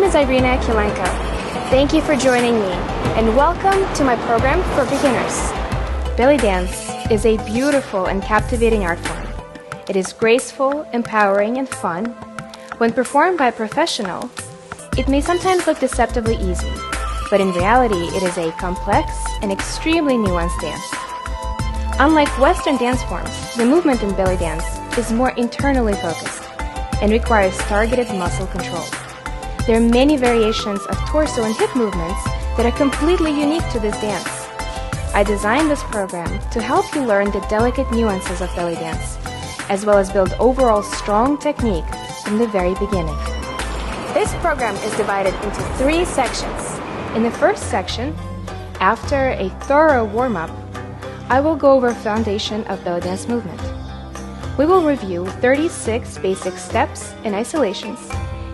is Irina Akulenko. Thank you for joining me, and welcome to my program for beginners. Belly dance is a beautiful and captivating art form. It is graceful, empowering, and fun. When performed by a professional, it may sometimes look deceptively easy, but in reality, it is a complex and extremely nuanced dance. Unlike Western dance forms, the movement in belly dance is more internally focused and requires targeted muscle control. There are many variations of torso and hip movements that are completely unique to this dance. I designed this program to help you learn the delicate nuances of belly dance, as well as build overall strong technique from the very beginning. This program is divided into 3 sections. In the first section, after a thorough warm-up, I will go over foundation of belly dance movement. We will review 36 basic steps and isolations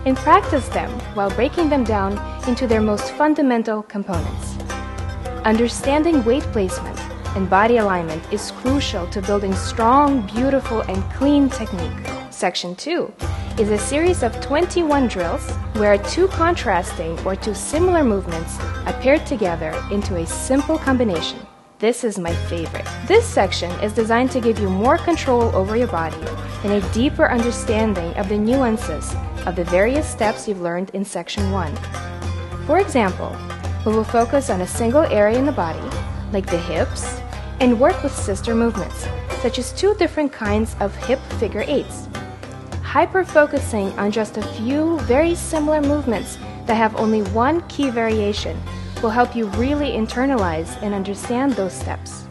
and practice them while breaking them down into their most fundamental components. Understanding weight placement and body alignment is crucial to building strong, beautiful, and clean technique. Section 2 is a series of 21 drills where 2 contrasting or 2 similar movements are paired together into a simple combination. This is my favorite. This section is designed to give you more control over your body and a deeper understanding of the nuances of the various steps you've learned in Section 1. For example, we will focus on a single area in the body, like the hips, and work with sister movements, such as 2 different kinds of hip figure 8s. Hyper-focusing on just a few very similar movements that have only one key variation will help you really internalize and understand those steps.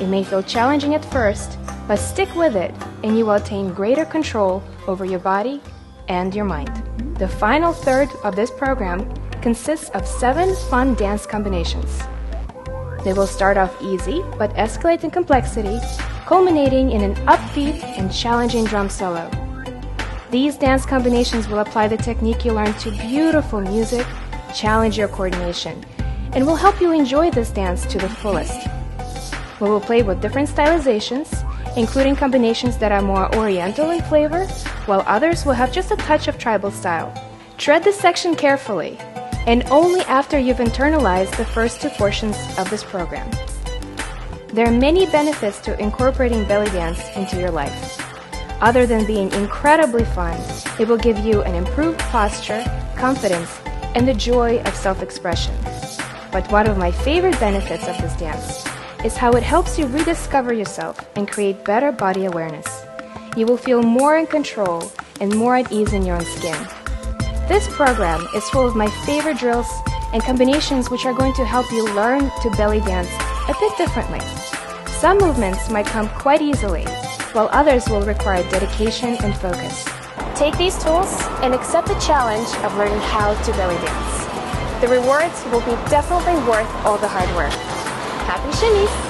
It may feel challenging at first, but stick with it and you will attain greater control over your body and your mind. The final third of this program consists of 7 fun dance combinations. They will start off easy but escalate in complexity, culminating in an upbeat and challenging drum solo. These dance combinations will apply the technique you learned to beautiful music, challenge your coordination, and will help you enjoy this dance to the fullest. We will play with different stylizations, including combinations that are more Oriental in flavor, while others will have just a touch of tribal style. Tread this section carefully, and only after you've internalized the first 2 portions of this program. There are many benefits to incorporating belly dance into your life. Other than being incredibly fun, it will give you an improved posture, confidence, and the joy of self-expression. But one of my favorite benefits of this dance is how it helps you rediscover yourself and create better body awareness. You will feel more in control and more at ease in your own skin. This program is full of my favorite drills and combinations which are going to help you learn to belly dance a bit differently. Some movements might come quite easily, while others will require dedication and focus. Take these tools and accept the challenge of learning how to belly dance. The rewards will be definitely worth all the hard work. Happy shimmies!